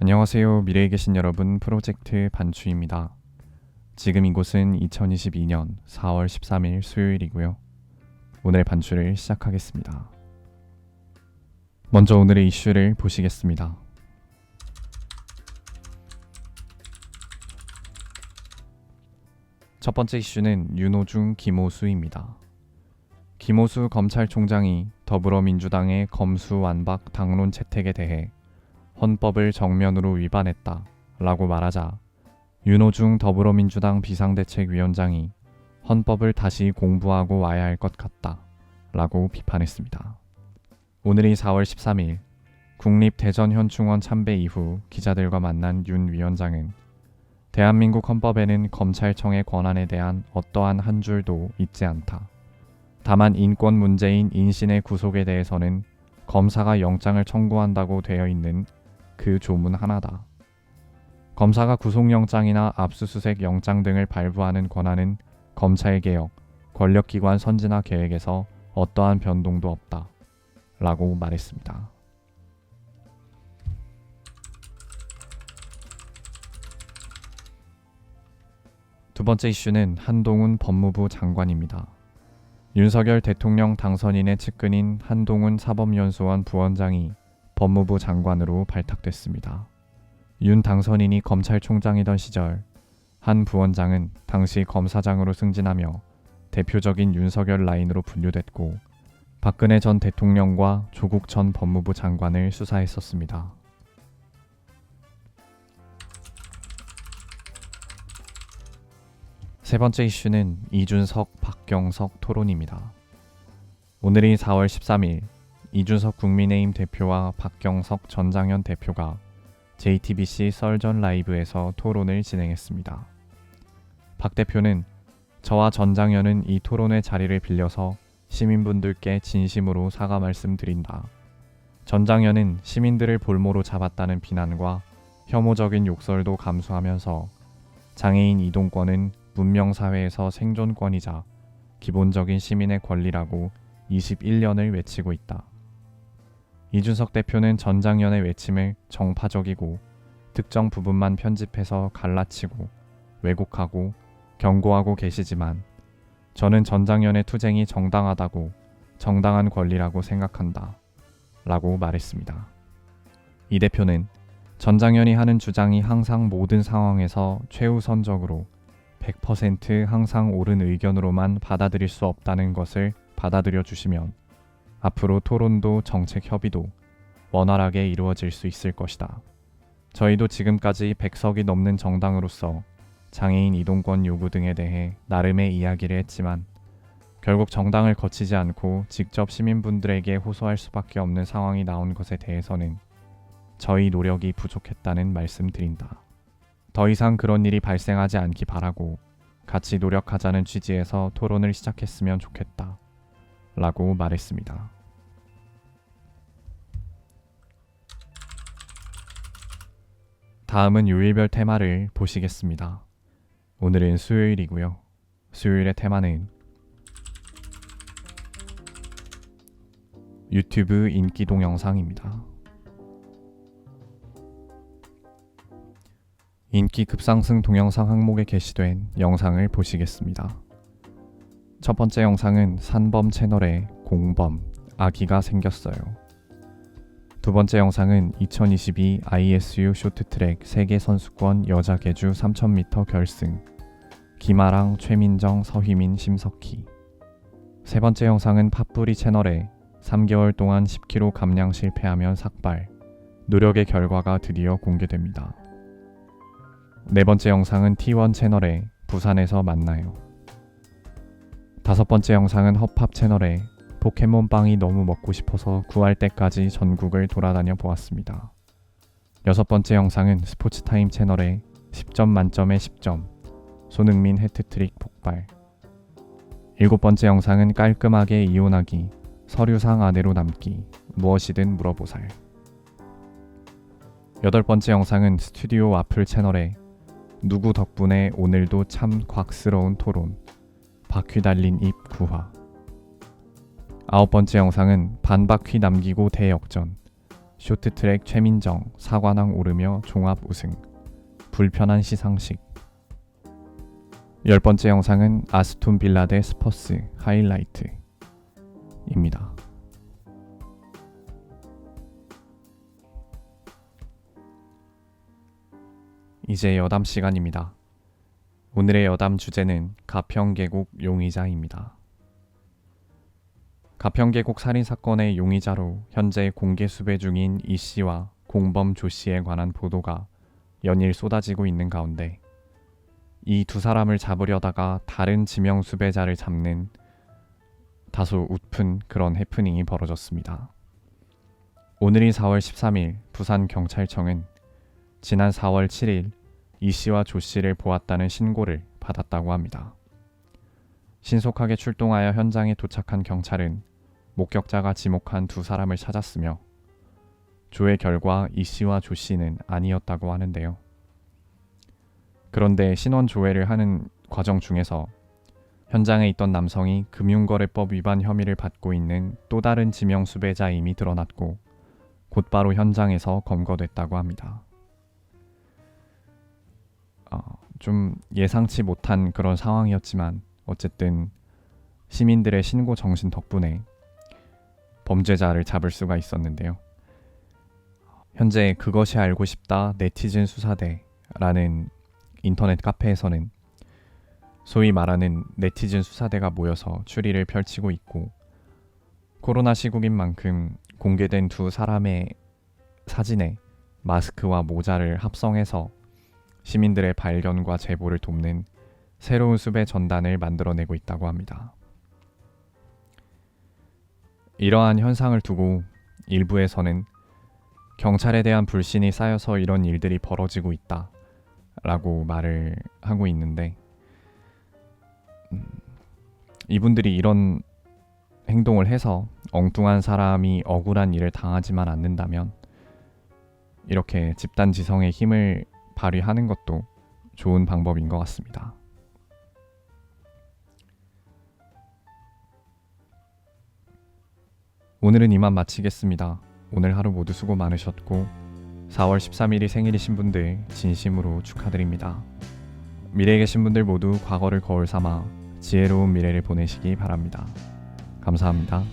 안녕하세요. 미래에 계신 여러분, 프로젝트 반추입니다. 지금 이곳은 2022년 4월 13일 수요일이고요. 오늘 반추를 시작하겠습니다. 먼저 오늘의 이슈를 보시겠습니다. 첫 번째 이슈는 윤호중, 김오수입니다. 김오수 검찰총장이 더불어민주당의 검수완박 당론 채택에 대해 헌법을 정면으로 위반했다 라고 말하자 윤호중 더불어민주당 비상대책위원장이 헌법을 다시 공부하고 와야 할 것 같다 라고 비판했습니다. 오늘이 4월 13일 국립대전현충원 참배 이후 기자들과 만난 윤 위원장은 대한민국 헌법에는 검찰청의 권한에 대한 어떠한 한 줄도 있지 않다. 다만 인권 문제인 인신의 구속에 대해서는 검사가 영장을 청구한다고 되어 있는 그 조문 하나다. 검사가 구속영장이나 압수수색 영장 등을 발부하는 권한은 검찰개혁, 권력기관 선진화 계획에서 어떠한 변동도 없다. 라고 말했습니다. 두 번째 이슈는 한동훈 법무부 장관입니다. 윤석열 대통령 당선인의 측근인 한동훈 사법연수원 부원장이 법무부 장관으로 발탁됐습니다. 윤 당선인이 검찰총장이던 시절 한 부원장은 당시 검사장으로 승진하며 대표적인 윤석열 라인으로 분류됐고 박근혜 전 대통령과 조국 전 법무부 장관을 수사했었습니다. 세 번째 이슈는 이준석, 박경석 토론입니다. 오늘이 4월 13일 이준석 국민의힘 대표와 박경석 전장현 대표가 JTBC 썰전 라이브에서 토론을 진행했습니다. 박 대표는 저와 전장현은 이 토론회 자리를 빌려서 시민분들께 진심으로 사과 말씀드린다. 전장현은 시민들을 볼모로 잡았다는 비난과 혐오적인 욕설도 감수하면서 장애인 이동권은 문명사회에서 생존권이자 기본적인 시민의 권리라고 21년을 외치고 있다. 이준석 대표는 전장현의 외침을 정파적이고 특정 부분만 편집해서 갈라치고 왜곡하고 경고하고 계시지만 저는 전장현의 투쟁이 정당하다고 정당한 권리라고 생각한다. 라고 말했습니다. 이 대표는 전장현이 하는 주장이 항상 모든 상황에서 최우선적으로 100% 항상 옳은 의견으로만 받아들일 수 없다는 것을 받아들여 주시면 앞으로 토론도 정책 협의도 원활하게 이루어질 수 있을 것이다. 저희도 지금까지 100석이 넘는 정당으로서 장애인 이동권 요구 등에 대해 나름의 이야기를 했지만 결국 정당을 거치지 않고 직접 시민분들에게 호소할 수밖에 없는 상황이 나온 것에 대해서는 저희 노력이 부족했다는 말씀드린다. 더 이상 그런 일이 발생하지 않기 바라고 같이 노력하자는 취지에서 토론을 시작했으면 좋겠다. 라고 말했습니다. 다음은 요일별 테마를 보시겠습니다. 오늘은 수요일이고요. 수요일의 테마는 유튜브 인기 동영상입니다. 인기 급상승 동영상 항목에 게시된 영상을 보시겠습니다. 첫 번째 영상은 산범 채널에 공범, 아기가 생겼어요. 두 번째 영상은 2022 ISU 쇼트트랙 세계선수권 여자 계주 3000m 결승 김아랑, 최민정, 서희민, 심석희. 세 번째 영상은 팥뿌리 채널에 3개월 동안 10kg 감량 실패하면 삭발, 노력의 결과가 드디어 공개됩니다. 네 번째 영상은 T1 채널에 부산에서 만나요. 다섯 번째 영상은 허팝 채널에 포켓몬빵이 너무 먹고 싶어서 구할 때까지 전국을 돌아다녀 보았습니다. 여섯 번째 영상은 스포츠타임 채널에 10점 만점에 10점 손흥민 해트트릭 폭발. 일곱 번째 영상은 깔끔하게 이혼하기, 서류상 아내로 남기, 무엇이든 물어보살. 여덟 번째 영상은 스튜디오 와플 채널에 누구 덕분에 오늘도 참 곽스러운 토론, 바퀴 달린 입 구화. 아홉 번째 영상은 반바퀴 남기고 대역전, 쇼트트랙 최민정 4관왕 오르며 종합 우승, 불편한 시상식. 10번째 영상은 아스톤 빌라 대 스퍼스 하이라이트입니다. 이제 여담 시간입니다. 오늘의 여담 주제는 가평계곡 용의자입니다. 가평계곡 살인사건의 용의자로 현재 공개 수배 중인 이 씨와 공범 조 씨에 관한 보도가 연일 쏟아지고 있는 가운데 이 두 사람을 잡으려다가 다른 지명 수배자를 잡는 다소 웃픈 그런 해프닝이 벌어졌습니다. 오늘인 4월 13일 부산경찰청은 지난 4월 7일 이 씨와 조 씨를 보았다는 신고를 받았다고 합니다. 신속하게 출동하여 현장에 도착한 경찰은 목격자가 지목한 두 사람을 찾았으며 조회 결과 이 씨와 조 씨는 아니었다고 하는데요. 그런데 신원 조회를 하는 과정 중에서 현장에 있던 남성이 금융거래법 위반 혐의를 받고 있는 또 다른 지명 수배자임이 드러났고 곧바로 현장에서 검거됐다고 합니다. 좀 예상치 못한 그런 상황이었지만 어쨌든 시민들의 신고 정신 덕분에 범죄자를 잡을 수가 있었는데요. 현재 그것이 알고 싶다 네티즌 수사대라는 인터넷 카페에서는 소위 말하는 네티즌 수사대가 모여서 추리를 펼치고 있고, 코로나 시국인 만큼 공개된 두 사람의 사진에 마스크와 모자를 합성해서 시민들의 발견과 제보를 돕는 새로운 수배 전단을 만들어내고 있다고 합니다. 이러한 현상을 두고 일부에서는 경찰에 대한 불신이 쌓여서 이런 일들이 벌어지고 있다 라고 말을 하고 있는데, 이분들이 이런 행동을 해서 엉뚱한 사람이 억울한 일을 당하지만 않는다면 이렇게 집단 지성의 힘을 발휘하는 것도 좋은 방법인 것 같습니다. 오늘은 이만 마치겠습니다. 오늘 하루 모두 수고 많으셨고 4월 13일이 생일이신 분들 진심으로 축하드립니다. 미래에 계신 분들 모두 과거를 거울 삼아 지혜로운 미래를 보내시기 바랍니다. 감사합니다.